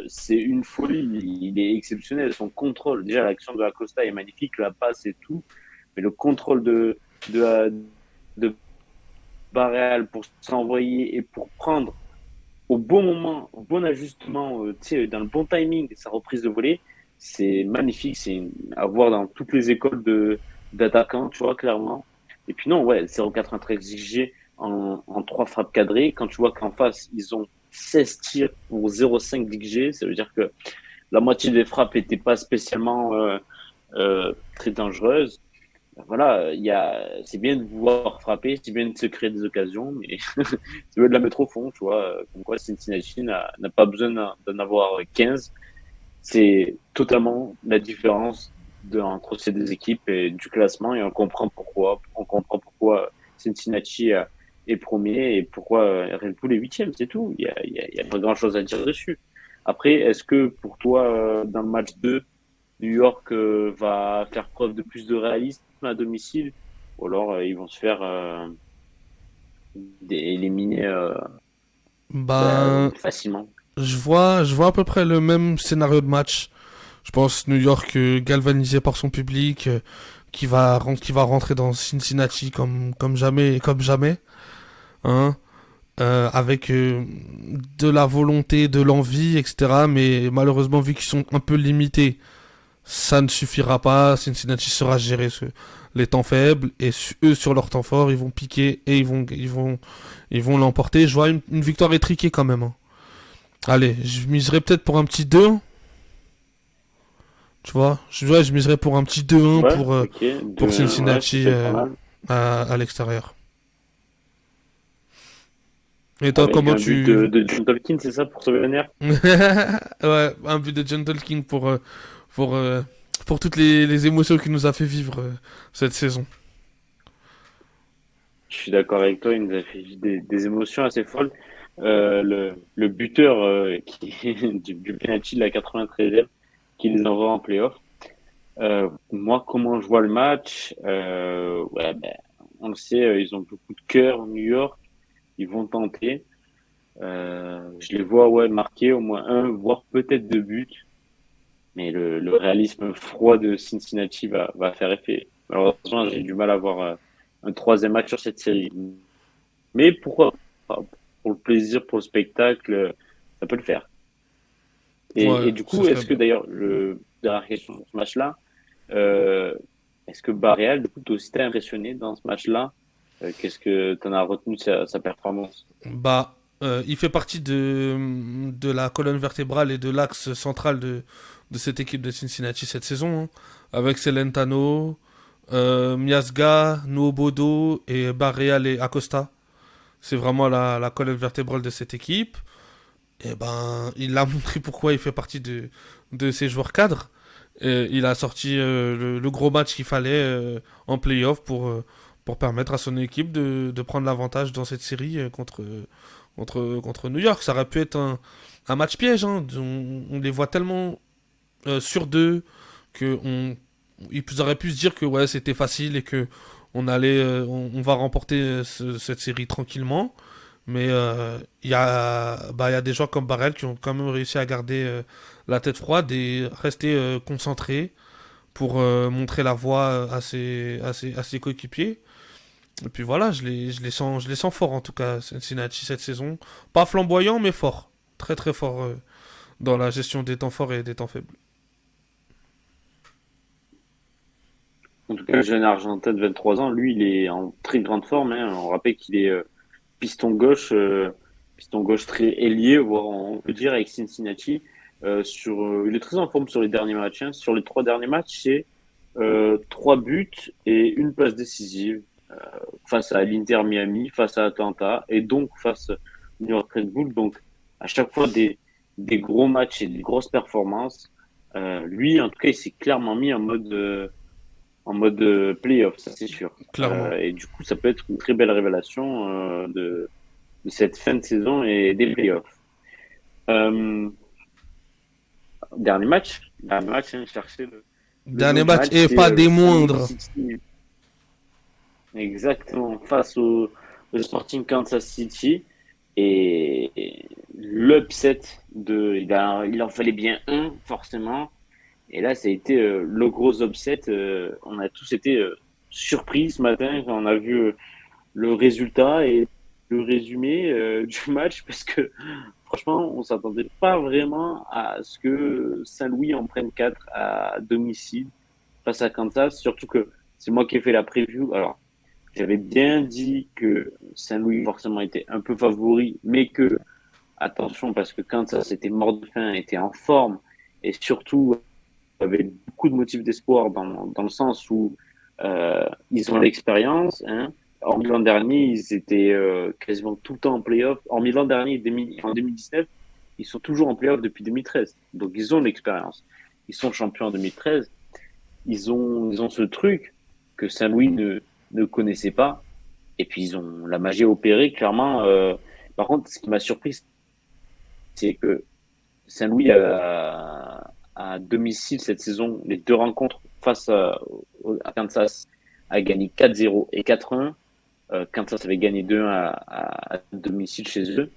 c'est une folie. Il est exceptionnel. Son contrôle, déjà l'action de Acosta est magnifique, la passe et tout, mais le contrôle de, de Varreal pour s'envoyer et pour prendre au bon moment, au bon ajustement, dans le bon timing, sa reprise de volée, c'est magnifique. À voir dans toutes les écoles d'attaquants, tu vois, clairement. Et puis non, ouais, 0,93 XG en 3 frappes cadrées. Quand tu vois qu'en face, ils ont 16 tirs pour 0,5 d'XG, ça veut dire que la moitié des frappes n'étaient pas spécialement très dangereuses. Voilà, c'est bien de vouloir frapper, c'est bien de se créer des occasions, mais c'est bien de la mettre au fond, tu vois. Comme quoi, Cincinnati n'a pas besoin d'en avoir 15. C'est totalement la différence entre ces deux équipes et du classement, et on comprend pourquoi. On comprend pourquoi Cincinnati est premier et pourquoi Red Bull est huitième, c'est tout. Il y a pas grand-chose à dire dessus. Après, est-ce que pour toi, dans le match 2, New York va faire preuve de plus de réalisme à domicile, ou alors ils vont se faire éliminer Ben, facilement. je vois à peu près le même scénario de match. Je pense New York galvanisé par son public, qui va rentrer dans Cincinnati comme jamais et comme jamais. Hein. Avec de la volonté, de l'envie, etc. Mais malheureusement, vu qu'ils sont un peu limités, ça ne suffira pas. Cincinnati sera géré les temps faibles et eux sur leur temps fort, ils vont piquer et ils vont l'emporter. Je vois une victoire étriquée quand même. Hein. Allez, je miserais peut-être pour un petit 2. Tu vois, ouais, je miserais pour un petit 2-1 Ouais, ok. pour 2-1, ouais, ça Cincinnati peut être pas mal. à l'extérieur. Et toi, Avec comment un but tu... de John Tolkien, c'est ça, pour sauver l'honneur? Ouais, un but de Gentle King pour, euh, pour toutes les émotions qu'il nous a fait vivre cette saison. Je suis d'accord avec toi, il nous a fait vivre des émotions assez folles. Le buteur du penalty de la 93e qui les envoie en playoff. Moi, comment je vois le match? Ouais, ben, on le sait, ils ont beaucoup de cœur, New York. Ils vont tenter. Je les vois, ouais, marquer au moins un, voire peut-être deux buts. Mais le réalisme froid de Cincinnati va faire effet. Malheureusement, j'ai du mal à voir un troisième match sur cette série. Mais pourquoi pas? Pour le plaisir, pour le spectacle, ça peut le faire. Ouais, Et du ce coup, serait est-ce que bien. d'ailleurs, dernière question sur ce match-là, euh, est-ce que Barreal, du coup, toi aussi t'es impressionné dans ce match-là? Qu'est-ce que tu en as retenu de sa performance? Bah, il fait partie de la colonne vertébrale et de l'axe central de cette équipe de Cincinnati cette saison, hein. Avec Celentano, Miasga, Nuobodo et Barreal et Acosta. C'est vraiment la colonne vertébrale de cette équipe. Et ben, il a montré pourquoi il fait partie de ces joueurs cadres. Et il a sorti le gros match qu'il fallait en playoff pour permettre à son équipe de prendre l'avantage dans cette série contre New York. Ça aurait pu être un match piège, hein. On les voit tellement sur deux que ils auraient pu se dire que ouais, c'était facile et que on va remporter cette série tranquillement. Mais il y a des joueurs comme Barrel qui ont quand même réussi à garder la tête froide et rester concentrés pour montrer la voie à ses coéquipiers. Et puis voilà, je les sens forts en tout cas, Cincinnati cette saison. Pas flamboyant, mais fort. Très très fort dans la gestion des temps forts et des temps faibles. En tout cas, le jeune Argentin de 23 ans, lui, il est en très grande forme, hein. On rappelle qu'il est piston gauche très ailier, voire on peut dire avec Cincinnati. Il est très en forme sur les derniers matchs, hein. Sur les trois derniers matchs, c'est trois buts et une passe décisive face à l'Inter Miami, face à Atlanta et donc face à New York Red Bull. Donc, à chaque fois, des gros matchs et des grosses performances. Lui, en tout cas, il s'est clairement mis en mode playoff, ça c'est sûr. Clairement. Et du coup, ça peut être une très belle révélation de cette fin de saison et des playoffs. Euh, dernier match, hein, chercher le nom Dernier du match match, et c'est pas des Saint Louis moindres. City, exactement, au Sporting Kansas City. Et l'upset il en fallait bien un, forcément. Et là, ça a été le gros upset. On a tous été surpris ce matin quand on a vu le résultat et le résumé du match parce que franchement, on s'attendait pas vraiment à ce que Saint-Louis en prenne 4 à domicile face à Kansas, surtout que c'est moi qui ai fait la preview. Alors, j'avais bien dit que Saint-Louis forcément était un peu favori, mais que attention parce que Kansas était mort de faim, était en forme et surtout avait beaucoup de motifs d'espoir dans le sens où ils ont l'expérience. Hein. Hormis l'an dernier, ils étaient quasiment tout le temps en playoff. Hormis l'an dernier, en 2019, ils sont toujours en playoff depuis 2013. Donc ils ont l'expérience. Ils sont champions en 2013. Ils ont ce truc que Saint-Louis ne connaissait pas. Et puis ils ont la magie opérée, clairement. Par contre, ce qui m'a surpris, c'est que Saint-Louis à domicile cette saison, les deux rencontres face à Kansas a gagné 4-0 et 4-1. Kansas avait gagné 2-1 à domicile chez eux.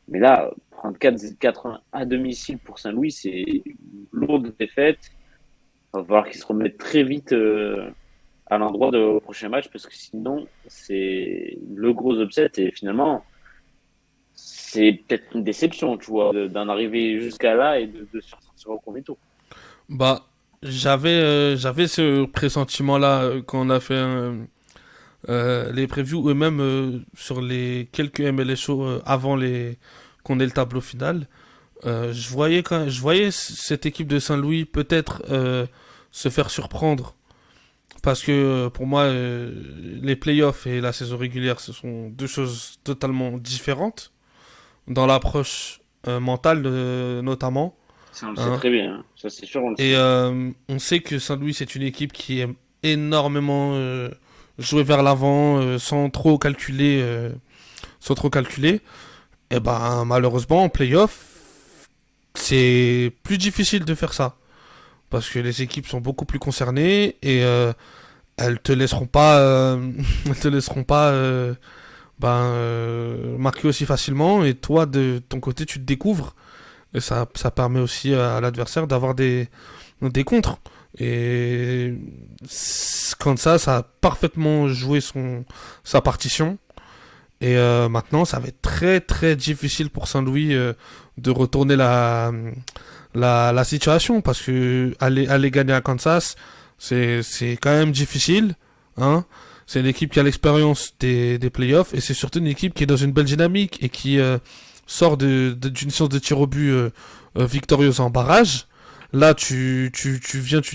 Mais là, prendre 4-1 à domicile pour Saint-Louis, c'est une lourde défaite. Il va falloir qu'ils se remettent très vite à l'endroit au prochain match parce que sinon, c'est le gros upset et finalement, c'est peut-être une déception, tu vois, d'en arriver jusqu'à là et de sortir au premier tour. Bah, j'avais ce pressentiment-là quand on a fait les previews, et même sur les quelques MLS shows avant qu'on ait le tableau final. Je voyais cette équipe de Saint-Louis peut-être se faire surprendre parce que pour moi, les playoffs et la saison régulière, ce sont deux choses totalement différentes dans l'approche mentale notamment. Ça, on le sait Hein. très bien, hein. Ça, c'est sûr, on le Et sait. on sait que Saint-Louis, c'est une équipe qui aime énormément jouer vers l'avant sans trop calculer. Et ben malheureusement en playoff, c'est plus difficile de faire ça parce que les équipes sont beaucoup plus concernées et elles te laisseront pas, elles te laisseront pas marquer aussi facilement. Et toi de ton côté, tu te découvres et ça permet aussi à l'adversaire d'avoir des contres. Et ça a parfaitement joué sa partition. Et maintenant, ça va être très très difficile pour Saint-Louis de retourner la situation parce que aller gagner à Kansas, c'est quand même difficile. Hein. C'est une équipe qui a l'expérience des playoffs et c'est surtout une équipe qui est dans une belle dynamique et qui sort d'une séance de tir au but victorieuse en barrage. Là, tu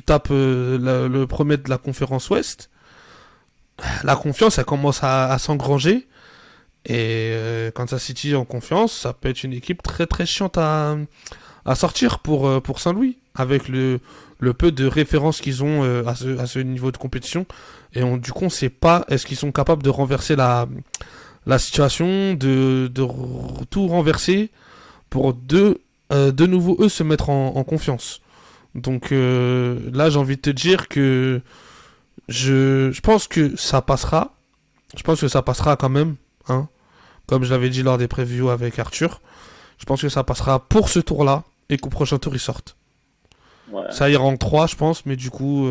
tapes le premier de la conférence Ouest. La confiance, elle commence à s'engranger. Et Kansas City en confiance, ça peut être une équipe très très chiante à sortir pour Saint-Louis, avec le peu de références qu'ils ont à ce niveau de compétition. Et du coup, on ne sait pas est-ce qu'ils sont capables de renverser la situation, tout renverser pour de nouveau eux se mettre en confiance. Donc là, j'ai envie de te dire que je pense que ça passera. Je pense que ça passera quand même. Hein, comme je l'avais dit lors des previews avec Arthur. Je pense que ça passera pour ce tour-là et qu'au prochain tour, ils sortent. Ouais. Ça ira en 3 je pense, mais du coup,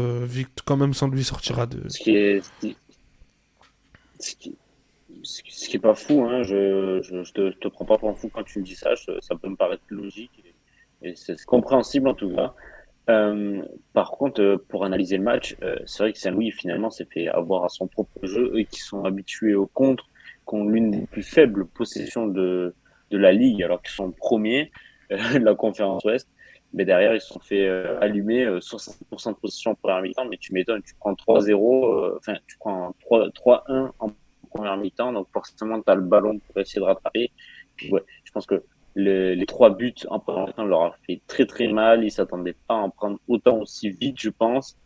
quand même, sans lui sortira de. Ce qui est, ce qui, ce qui est pas fou, hein. Je te prends pas pour un fou quand tu me dis ça. Ça peut me paraître logique et c'est compréhensible en tout cas. Par contre, pour analyser le match, c'est vrai que Saint-Louis finalement s'est fait avoir à son propre jeu, eux qui sont habitués au contre, qui ont l'une des plus faibles possessions de la ligue, alors qu'ils sont premiers de la conférence Ouest. Mais derrière, ils se sont fait allumer 60% de possession en première mi-temps, mais tu m'étonnes, tu prends 3-0, enfin, tu prends 3-1 en première mi-temps, donc forcément, tu as le ballon pour essayer de rattraper. Puis, ouais, je pense que les trois buts en première mi-temps leur a fait très très mal. Ils s'attendaient pas à en prendre autant aussi vite, je pense.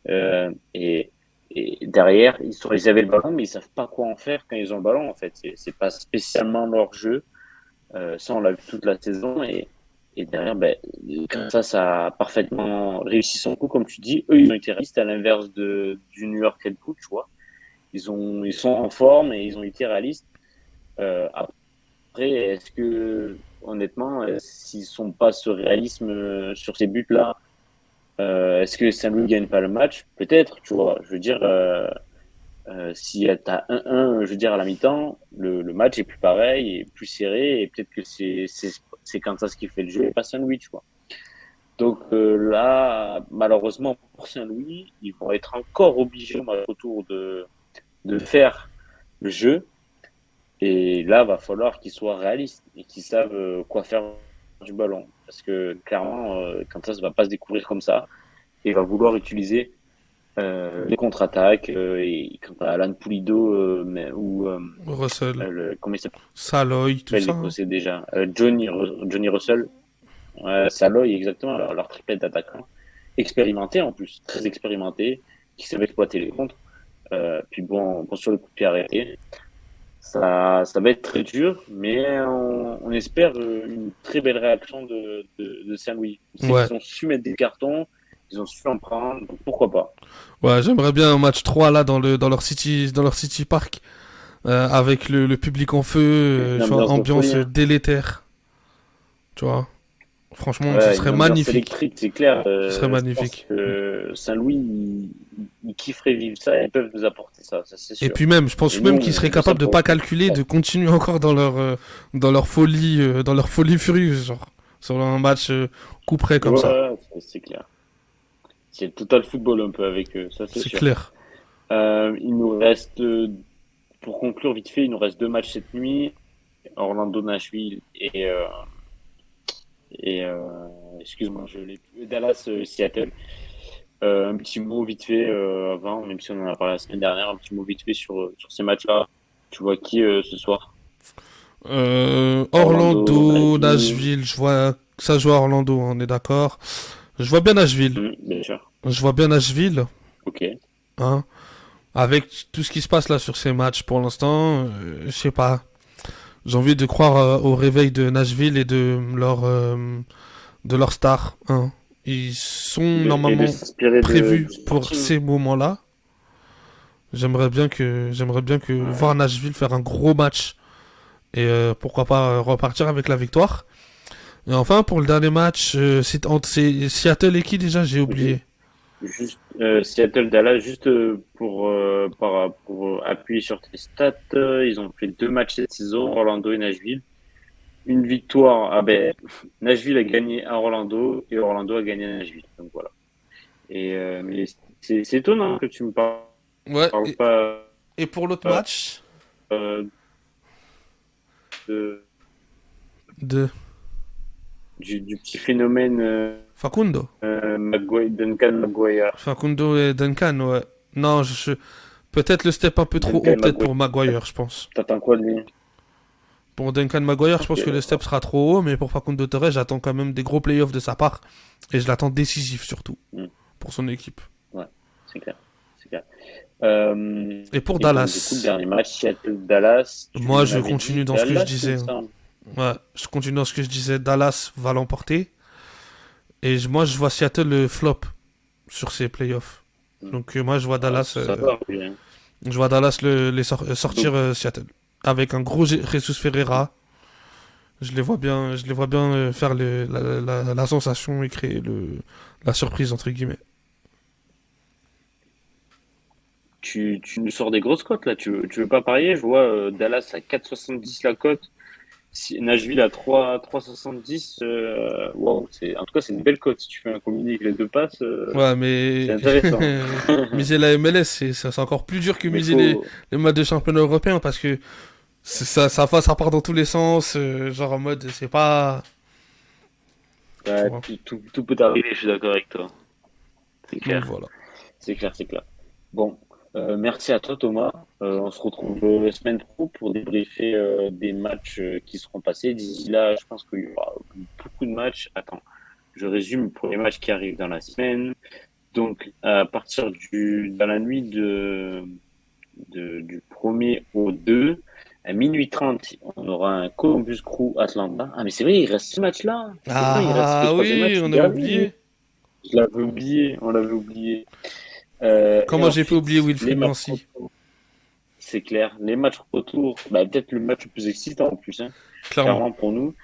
Euh, et, et derrière, ils avaient le ballon, mais ils savent pas quoi en faire quand ils ont le ballon. En fait, c'est pas spécialement leur jeu. Ça, on l'a vu toute la saison. Et derrière, ben, quand ça a parfaitement réussi son coup, comme tu dis. Eux, ils ont été réalistes à l'inverse du New York Red Bull, tu vois. Ils sont en forme et ils ont été réalistes. Après, est-ce que, honnêtement, s'ils sont pas ce réalisme sur ces buts-là, est-ce que Saint-Louis gagne pas le match? Peut-être, tu vois. Je veux dire, si t'as 1-1, je veux dire, à la mi-temps, le match est plus pareil, et plus serré, et peut-être que c'est Kansas qui fait le jeu et pas Saint-Louis, tu vois. Donc là, malheureusement pour Saint-Louis, ils vont être encore obligés au match retour de faire le jeu. Et là, va falloir qu'ils soient réalistes et qu'ils savent quoi faire du ballon. Parce que clairement, Kansas va pas se découvrir comme ça et va vouloir utiliser les contre-attaques. Et quand t'as Alan Pulido ou Russell, comment il s'appelle Saloy, tout ça. Hein. l'Écossais déjà, Johnny Russell, Saloy exactement, leur triplette d'attaquants expérimentés en plus, très expérimentés, qui savent exploiter les contres. Puis bon sur le coup de pied arrêté. Ça va être très dur, mais on espère une très belle réaction de Saint-Louis. C'est Ouais. qu'ils ont su mettre des cartons, ils ont su en prendre, donc pourquoi pas. Ouais, j'aimerais bien un match 3 là dans leur City Park avec le public en feu, Une tu vois, ambiance de folie, ambiance hein. délétère, tu vois. Franchement, ce Ouais, serait une ambiance magnifique. électrique, c'est clair. Ce serait Je pense magnifique. que Saint-Louis, ils kifferaient vivre ça, et ils peuvent nous apporter ça, ça c'est Et sûr. puis même, je Et pense nous, même qu'ils seraient on veut ça capables de pour pas calculer, de continuer encore dans leur folie furieuse, genre sur un match coup près comme ouais, ça. ouais, c'est clair. C'est le total football un peu avec eux, ça c'est C'est sûr. clair. Il nous reste, pour conclure vite fait, il nous reste deux matchs cette nuit. Orlando Nashville Et excuse-moi, je l'ai plus. Dallas, Seattle. Un petit mot vite fait avant, même si on en a parlé la semaine dernière, un petit mot vite fait sur ces matchs-là. Tu vois qui ce soir? Orlando, Orlando, Nashville. Nashville, je vois ça joue à Orlando, on est d'accord. Je vois bien Nashville. Bien sûr. Je vois bien Nashville, Ok. hein. Avec tout ce qui se passe là sur ces matchs pour l'instant, je sais pas. J'ai envie de croire au réveil de Nashville et de leur star, hein. Ils sont Et de normalement s'inspirer prévus du pour Sporting. ces moments-là. J'aimerais bien que voir Ouais. Nashville faire un gros match et pourquoi pas repartir avec la victoire. Et enfin pour le dernier match, c'est Seattle et qui déjà j'ai Ju- oublié. Juste Seattle-Dallas, juste pour appuyer sur tes stats, ils ont fait deux matchs cette saison, Orlando et Nashville. Une victoire, ah ben, Nashville a gagné à Orlando et Orlando a gagné à Nashville. Donc voilà. Et mais c'est étonnant que tu me Ouais. parles pas Et pour l'autre euh, match de, de du petit phénomène Facundo. Duncan Maguire. Facundo et Duncan, ouais. Non, peut-être le step un peu trop haut, Duncan peut-être Maguire, pour Maguire, je pense. t'attends quoi de lui? Pour Duncan Maguire, je Ok, pense que le step d'accord. sera trop haut, mais pour Facundo Torres, j'attends quand même des gros playoffs de sa part. Et je l'attends décisif surtout, Hmm, pour son équipe. ouais, c'est clair. C'est clair. Et pour Et donc, du coup, le Dallas, dernier match, Seattle-Dallas, tu moi je m'avais continue dit dans ce que je Dallas, il me disais. semble. Ouais, je continue dans ce que je disais. Dallas va l'emporter. Et moi je vois Seattle le flop sur ces playoffs. Hmm. Donc moi Ouais, ça va, oui, hein. je vois Dallas sortir Donc, Seattle. Avec un gros Jesus Ferreira. Je les vois bien faire la sensation et créer la surprise entre guillemets. tu nous sors des grosses cotes, là. Tu veux pas parier? Je vois Dallas à 4,70 la cote. Nashville à 3,70. Wow, en tout cas, c'est une belle cote. Si tu fais un combiné avec les deux passes, Ouais, c'est mais intéressant. miser la MLS, c'est encore plus dur que Mais miser les, faut, les matchs de championnat européen parce que ça part dans tous les sens. Genre en mode, c'est pas. Tu bah, vois. tout peut arriver, je suis d'accord avec toi. C'est Donc clair. voilà. C'est clair, c'est clair. Bon, merci à toi Thomas. On se retrouve la semaine pro pour débriefer des matchs qui seront passés. D'ici là, je pense qu'il y aura beaucoup de matchs. Attends, je résume pour les matchs qui arrivent dans la semaine. Donc, à partir dans la nuit du 1er au 2, à minuit 30, on aura un Columbus Crew Atlanta. Ah, mais c'est vrai, il reste ce match-là. Putain, il reste le Ah troisième oui, match, le on avait dernier. oublié. Je l'avais oublié, on l'avait oublié. Et Comment j'ai pu oublier ensuite, les Wilfried matchs Nancy? retour, c'est clair. Les matchs retour, bah, peut-être le match le plus excitant en plus, hein, Clairement. clairement pour nous.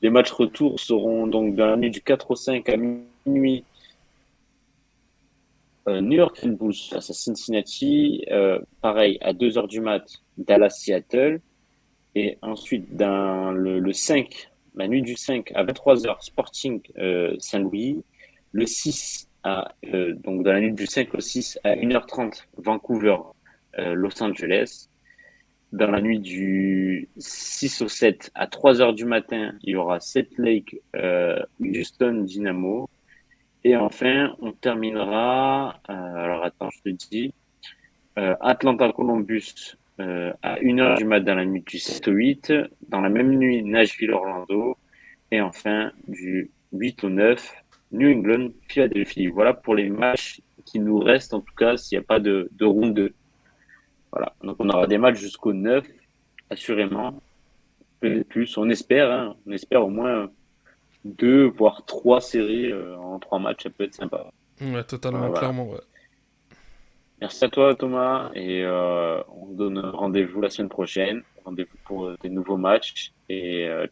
Les matchs retour seront donc dans la nuit du 4 au 5 à minuit. New York Red Bulls face à Cincinnati. Pareil, à 2 heures du mat, Dallas-Seattle. Et ensuite, dans le 5, la nuit du 5 à 23 heures, Sporting Saint-Louis. Le 6, donc dans la nuit du 5 au 6 à 1h30, Vancouver, Los Angeles. Dans la nuit du 6 au 7 à 3 heures du matin, il y aura Salt Lake, Houston Dynamo. Et enfin, on terminera, alors attends, je te dis, Atlanta Columbus à 1 heure du mat dans la nuit du 7 au 8. Dans la même nuit, Nashville Orlando. Et enfin, du 8 au 9, New England Philadelphie. Voilà pour les matchs qui nous restent, en tout cas, s'il n'y a pas de round 2. Voilà. Donc on aura des matchs jusqu'au 9, assurément. Peut-être plus, on espère, hein. On espère au moins deux, voire trois séries en trois matchs, ça peut être sympa. Ouais, Voilà, totalement, voilà. clairement, ouais. Merci à toi, Thomas, et on se donne rendez-vous la semaine prochaine. Rendez-vous pour des nouveaux matchs et ciao.